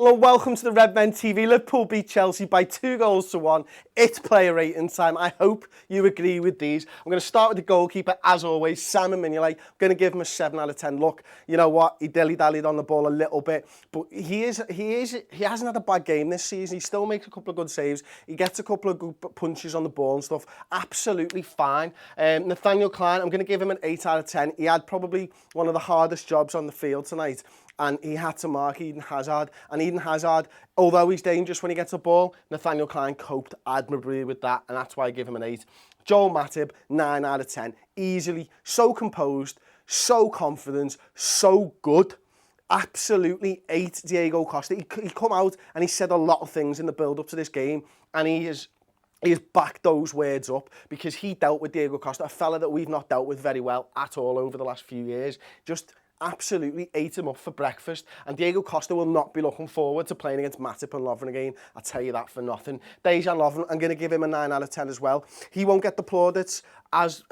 Hello, welcome to the Redmen TV. Liverpool beat Chelsea by 2-1. It's player rating time. I hope you agree with these. I'm going to start with the goalkeeper, as always, Simon Mignolet. I'm going to give him a 7 out of 10. Look, you know what? He dilly-dallied on the ball a little bit, but he hasn't had a bad game this season. He still makes a couple of good saves. He gets a couple of good punches on the ball and stuff. Absolutely fine. Nathaniel Klein, I'm going to give him an 8 out of 10. He had probably one of the hardest jobs on the field tonight, and he had to mark Eden Hazard. And Eden Hazard, although he's dangerous when he gets the ball, Nathaniel Klein coped admirably with that, and that's why I give him an 8. Joel Matip, 9 out of 10. Easily, so composed, so confident, so good. Absolutely 8 Diego Costa. He come out and he said a lot of things in the build-up to this game, and he has backed those words up because he dealt with Diego Costa, a fella that we've not dealt with very well at all over the last few years. Just absolutely ate him up for breakfast, and Diego Costa will not be looking forward to playing against Matip and Lovren again. I'll tell you that for nothing. Dejan Lovren, I'm going to give him a 9 out of 10 as well. He won't get the plaudits as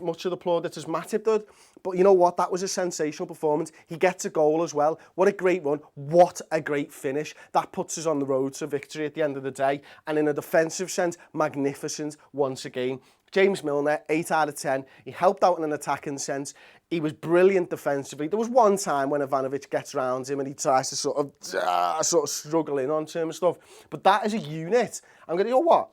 much of the plaudits as Matip did, but you know what? That was a sensational performance. He gets a goal as well. What a great run. What a great finish. That puts us on the road to victory at the end of the day, and in a defensive sense, magnificent once again. James Milner, 8 out of 10. He helped out in an attacking sense. He was brilliant defensively. There was one time when Ivanovic gets round him and he tries to sort of struggle in on him and stuff. But that as a unit, I'm going to, you know what?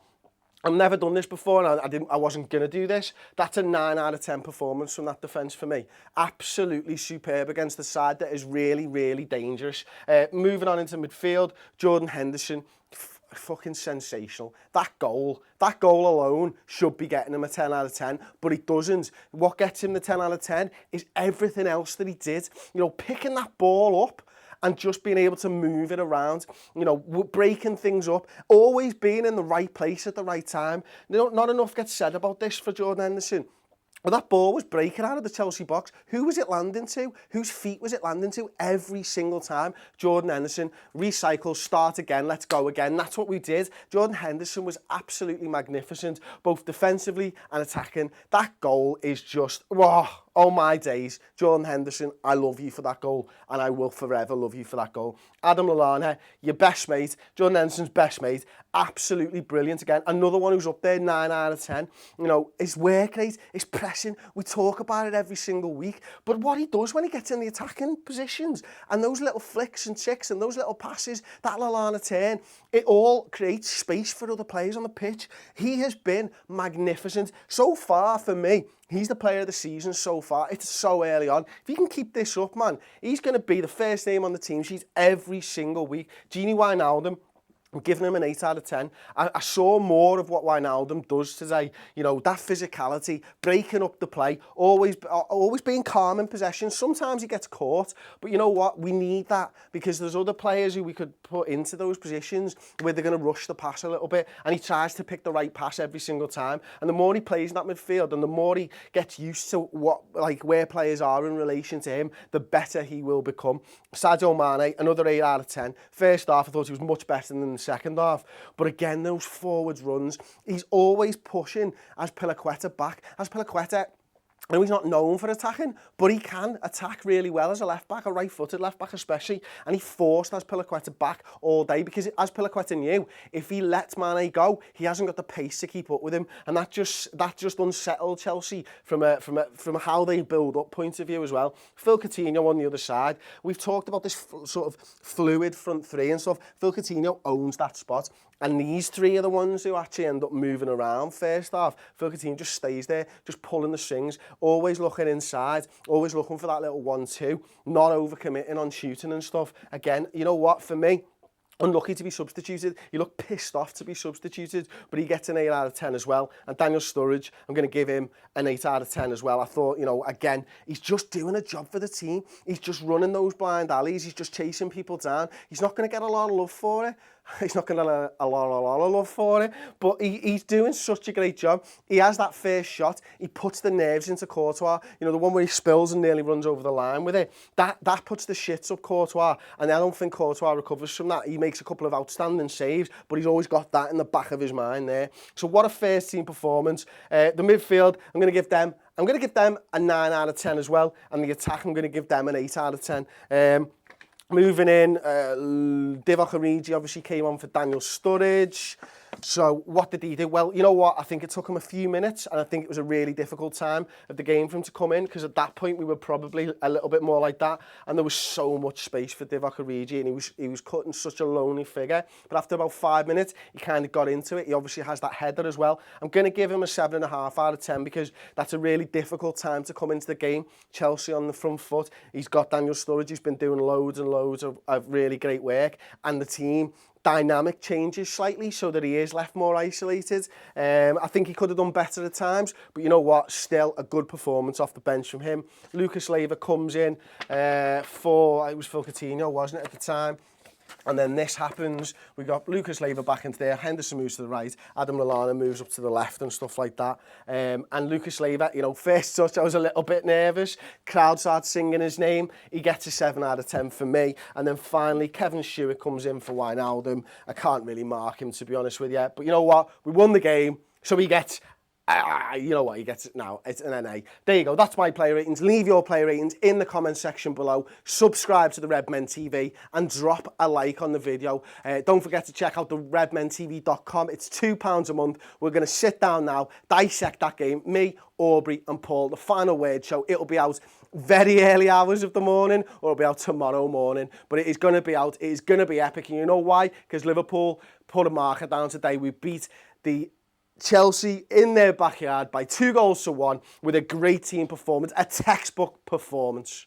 I've never done this before, and I wasn't going to do this. That's a 9 out of 10 performance from that defence for me. Absolutely superb against the side that is really, really dangerous. Moving on into midfield, Jordan Henderson, fucking sensational. That goal alone should be getting him a 10 out of 10, but it doesn't. What gets him the 10 out of 10 is everything else that he did. You know, picking that ball up and just being able to move it around, you know, breaking things up, always being in the right place at the right time. You know, not enough gets said about this for Jordan Henderson. Well, that ball was breaking out of the Chelsea box. Who was it landing to? Whose feet was it landing to? Every single time. Jordan Henderson, recycle, start again, let's go again. That's what we did. Jordan Henderson was absolutely magnificent, both defensively and attacking. That goal is just, oh my days. Jordan Henderson, I love you for that goal, and I will forever love you for that goal. Adam Lallana, your best mate, Jordan Henderson's best mate, absolutely brilliant again. Another one who's up there, 9 out of 10. You know, his work rate, his pressing, we talk about it every single week, but what he does when he gets in the attacking positions, and those little flicks and ticks and those little passes, that Lallana turn, it all creates space for other players on the pitch. He has been magnificent. So far for me, he's the player of the season so far. It's so early on. If he can keep this up, man, he's going to be the first name on the team sheet every single week. Gini Wijnaldum, I'm giving him an 8 out of 10. I saw more of what Wijnaldum does today. You know, that physicality, breaking up the play, always being calm in possession. Sometimes he gets caught, but you know what? We need that because there's other players who we could put into those positions where they're going to rush the pass a little bit, and he tries to pick the right pass every single time. And the more he plays in that midfield and the more he gets used to where players are in relation to him, the better he will become. Sadio Mane, another 8 out of 10. First half, I thought he was much better than the second half, but again, those forwards runs, he's always pushing Azpilicueta back. Azpilicueta, I know he's not known for attacking, but he can attack really well as a left-back, a right-footed left-back especially, and he forced Azpilicueta back all day because Azpilicueta knew if he lets Mane go, he hasn't got the pace to keep up with him, and that just unsettled Chelsea from a how they build up point of view as well. Phil Coutinho on the other side, we've talked about this sort of fluid front three and stuff. Phil Coutinho owns that spot. And these three are the ones who actually end up moving around first half. Phil Coutinho just stays there, just pulling the strings, always looking inside, always looking for that little 1-2, not overcommitting on shooting and stuff. Again, you know what, for me, unlucky to be substituted. You look pissed off to be substituted, but he gets an 8 out of 10 as well. And Daniel Sturridge, I'm going to give him an 8 out of 10 as well. I thought, you know, again, he's just doing a job for the team. He's just running those blind alleys. He's just chasing people down. He's not going to get a lot of love for it. He's not going to get a lot of love for it, but he's doing such a great job. He has that first shot. He puts the nerves into Courtois. You know, the one where he spills and nearly runs over the line with it. That puts the shits up Courtois, and I don't think Courtois recovers from that. He makes a couple of outstanding saves, but he's always got that in the back of his mind there. So what a first team performance. The midfield, I'm going to give them a 9 out of 10 as well, and the attack, I'm going to give them an 8 out of 10. Moving in, Divock Origi obviously came on for Daniel Sturridge. So what did he do? Well, you know what? I think it took him a few minutes, and I think it was a really difficult time of the game for him to come in, because at that point we were probably a little bit more like that, and there was so much space for Divock Origi, and he was cutting such a lonely figure. But after about 5 minutes, he kind of got into it. He obviously has that header as well. I'm going to give him a 7.5 out of 10, because that's a really difficult time to come into the game. Chelsea on the front foot. He's got Daniel Sturridge, who's been doing loads and loads of really great work, and the team dynamic changes slightly so that he is left more isolated. I think he could have done better at times, but you know what? Still a good performance off the bench from him. Lucas Leiva comes in it was Phil Coutinho, wasn't it, at the time? And then this happens. We got Lucas Leiva back into there. Henderson moves to the right. Adam Lallana moves up to the left and stuff like that. And Lucas Leiva, you know, first touch, I was a little bit nervous. Crowd starts singing his name. He gets a 7 out of 10 for me. And then finally, Kevin Stewart comes in for Wijnaldum. I can't really mark him, to be honest with you. But you know what? We won the game, so he gets... you know what, he gets it now. It's an NA. There you go. That's my player ratings. Leave your player ratings in the comment section below. Subscribe to the Redmen TV and drop a like on the video. Don't forget to check out the redmentv.com. It's £2 a month. We're going to sit down now, dissect that game. Me, Aubrey and Paul, the final word show. It'll be out very early hours of the morning, or it'll be out tomorrow morning. But it is going to be out. It is going to be epic. And you know why? Because Liverpool put a marker down today. We beat the Chelsea in their backyard by 2-1 with a great team performance, a textbook performance.